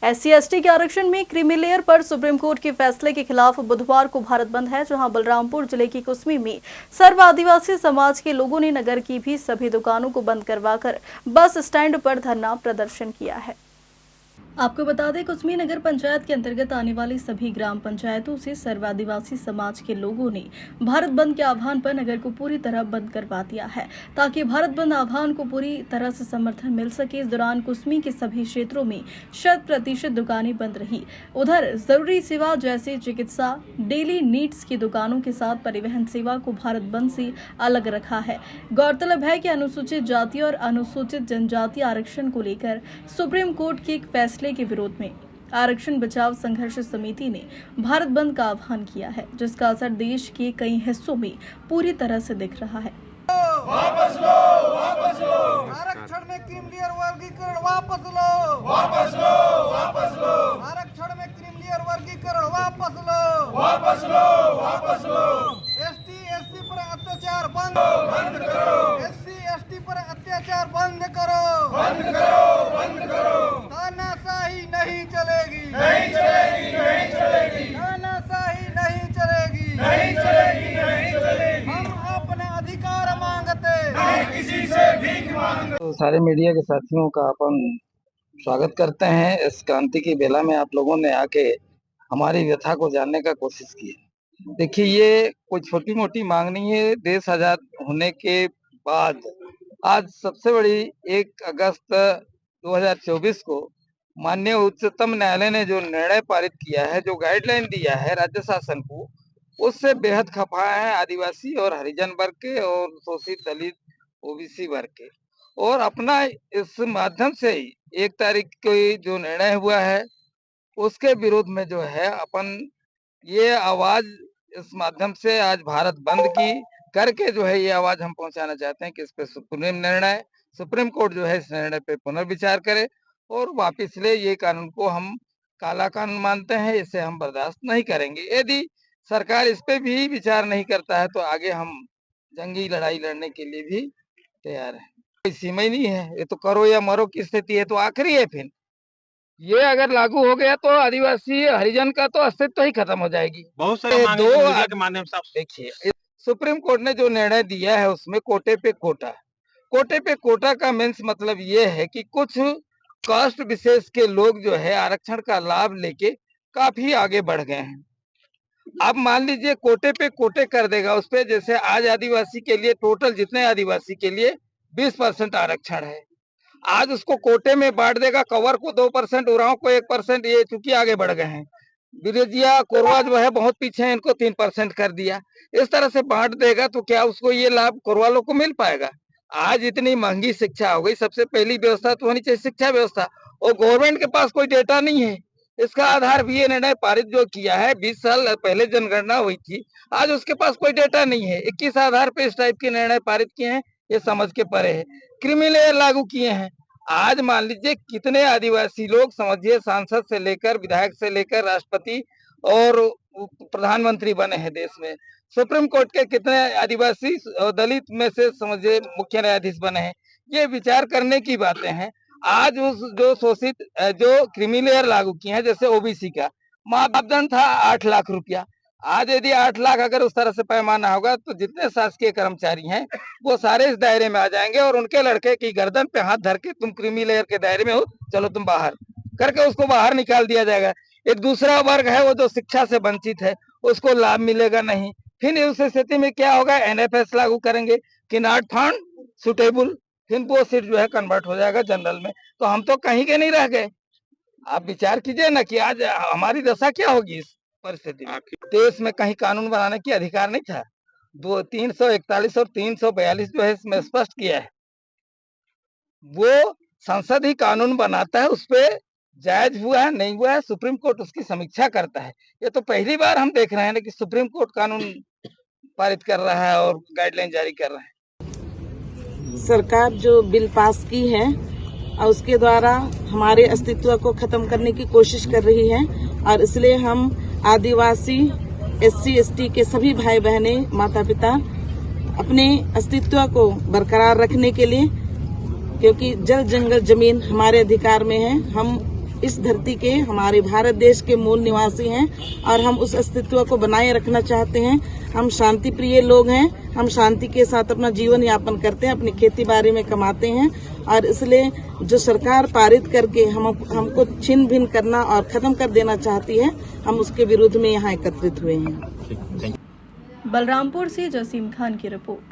SC/ST के आरक्षण में क्रीमी लेयर पर सुप्रीम कोर्ट के फैसले के खिलाफ बुधवार को भारत बंद है, जहां बलरामपुर जिले की कुसमी में सर्व आदिवासी समाज के लोगों ने नगर की भी सभी दुकानों को बंद करवाकर बस स्टैंड पर धरना प्रदर्शन किया है। आपको बता दें, कुसमी नगर पंचायत के अंतर्गत आने वाली सभी ग्राम पंचायतों से सर्व आदिवासी समाज के लोगों ने भारत बंद के आह्वान पर नगर को पूरी तरह बंद करवा दिया है, ताकि भारत बंद आह्वान को पूरी तरह से समर्थन मिल सके। इस दौरान कुसमी के सभी क्षेत्रों में 100% दुकानें बंद रही। उधर जरूरी सेवा जैसे चिकित्सा, डेली नीड्स की दुकानों के साथ परिवहन सेवा को भारत बंद से अलग रखा है। गौरतलब है कि अनुसूचित जाति और अनुसूचित जनजाति आरक्षण को लेकर सुप्रीम कोर्ट के एक फैसले के विरोध में आरक्षण बचाव संघर्ष समिति ने भारत बंद का आह्वान किया है, जिसका असर देश के कई हिस्सों में पूरी तरह से दिख रहा है। वापस लो, वापस लो। आरक्षण में क्रीमी लेयर वर्गीकरण वापस लो, वापस लो, वापस लो। आरक्षण में क्रीमी लेयर वर्गीकरण वापस लो, वापस लो, वापस लो। ST/SC पर अत्याचार बंद करो। SC/ST पर अत्याचार बंद करो, बंद करो, बंद करो। तानाशाही नहीं चलेगी, नहीं चलेगी, नहीं चलेगी। तानाशाही नहीं चलेगी, नहीं चलेगी, नहीं चलेगी। हम अपने अधिकार मांगते नहीं, किसी से भीख मांगते। तो सारे मीडिया के साथियों का अपन स्वागत करते हैं। इस क्रांति की बेला में आप लोगों ने आके हमारी व्यथा को जानने का कोशिश की। देखिए, ये कोई छोटी मोटी मांग नहीं है। देश आजाद होने के बाद आज सबसे बड़ी 1 अगस्त 2024 को माननीय उच्चतम न्यायालय ने जो निर्णय पारित किया है, जो गाइडलाइन दिया है राज्य शासन को, उससे बेहद खफा है आदिवासी और हरिजन वर्ग के और शोषित दलित OBC वर्ग के। और अपना इस माध्यम से ही 1 तारीख को जो निर्णय हुआ है उसके विरोध में जो है अपन ये आवाज इस माध्यम से आज भारत बंद की करके जो है ये आवाज हम पहुंचाना चाहते हैं कि इस पे सुप्रीम कोर्ट जो है इस निर्णय पे पुनर्विचार करे और वापिस ले। ये कानून को हम काला कानून मानते हैं, इसे हम बर्दाश्त नहीं करेंगे। यदि सरकार इस पे भी विचार नहीं करता है तो आगे हम जंगी लड़ाई लड़ने के लिए भी तैयार है। कोई सीमा ही नहीं है, ये तो करो या मरो की स्थिति है, तो आखिरी है। फिर ये अगर लागू हो गया तो आदिवासी हरिजन का तो अस्तित्व ही खत्म हो जाएगी। बहुत सारे मांगे मीडिया के माध्यम से आप देखिए, सुप्रीम कोर्ट ने जो निर्णय दिया है उसमें कोटे पे कोटा का मीन्स मतलब ये है कि कुछ कास्ट विशेष के लोग जो है आरक्षण का लाभ लेके काफी आगे बढ़ गए हैं। अब मान लीजिए कोटे पे कोटे कर देगा उस पे, जैसे आज आदिवासी के लिए टोटल जितने आदिवासी के लिए 20% आरक्षण है, आज उसको कोटे में बांट देगा। कवर को 2%, उरांव को 1%, ये चूंकि आगे बढ़ गए हैं। बिरजिया कोरवा जो है बहुत पीछे है, इनको 3% कर दिया। इस तरह से बांट देगा तो क्या उसको ये लाभ कोरवा लोग को मिल पाएगा? आज इतनी महंगी शिक्षा हो गई, सबसे पहली व्यवस्था तो होनी चाहिए शिक्षा व्यवस्था, और गवर्नमेंट के पास कोई डेटा नहीं है। इसका आधार भी ये निर्णय पारित जो किया है, 20 साल पहले जनगणना हुई थी, आज उसके पास कोई डेटा नहीं है। 21 आधार पे इस टाइप के निर्णय पारित किए हैं, ये समझ के परे है। क्रीमी लेयर लागू किए हैं। आज मान लीजिए कितने आदिवासी लोग, समझिए सांसद से लेकर विधायक से लेकर राष्ट्रपति और प्रधानमंत्री बने हैं देश में। सुप्रीम कोर्ट के कितने आदिवासी दलित में से समझिए मुख्य न्यायाधीश बने हैं। ये विचार करने की बातें हैं। आज उस जो शोषित जो क्रीमी लेयर लागू किए हैं, जैसे OBC का मापदंड था 8 लाख रुपया, आज यदि 8 लाख अगर उस तरह से पैमाना होगा तो जितने शासकीय कर्मचारी हैं वो सारे इस दायरे में आ जाएंगे और उनके लड़के की गर्दन पे हाथ धर के तुम क्रीमी लेयर के दायरे में हो, चलो तुम बाहर, करके उसको बाहर निकाल दिया जाएगा। एक दूसरा वर्ग है वो जो शिक्षा से वंचित है, उसको लाभ मिलेगा नहीं। फिर उस स्थिति में क्या होगा, NFS लागू करेंगे कि नॉट फाउंड सुटेबल, फिर वो सीट जो है कन्वर्ट हो जाएगा जनरल में। तो हम तो कहीं के नहीं रह गए। आप विचार कीजिए ना कि आज हमारी दशा क्या होगी इस परिस्थिति में। देश में कहीं कानून बनाने की अधिकार नहीं था। 341 और 342 जो है इसमें स्पष्ट किया है, वो संसद ही कानून बनाता है, उस पे जायज हुआ है नहीं हुआ है सुप्रीम कोर्ट उसकी समीक्षा करता है। ये तो पहली बार हम देख रहे हैं कि सुप्रीम कोर्ट कानून पारित कर रहा है और गाइडलाइन जारी कर रहा है। सरकार जो बिल पास की है और उसके द्वारा हमारे अस्तित्व को खत्म करने की कोशिश कर रही है, और इसलिए हम आदिवासी SC/ST के सभी भाई बहने माता पिता अपने अस्तित्व को बरकरार रखने के लिए, क्योंकि जल जंगल जमीन हमारे अधिकार में है, हम इस धरती के, हमारे भारत देश के मूल निवासी हैं और हम उस अस्तित्व को बनाए रखना चाहते हैं। हम शांति प्रिय लोग हैं, हम शांति के साथ अपना जीवन यापन करते हैं, अपनी खेती बाड़ी में कमाते हैं और इसलिए जो सरकार पारित करके हमको छिन भिन करना और खत्म कर देना चाहती है, हम उसके विरुद्ध में यहाँ एकत्रित हुए हैं। बलरामपुर से जसीम खान की रिपोर्ट।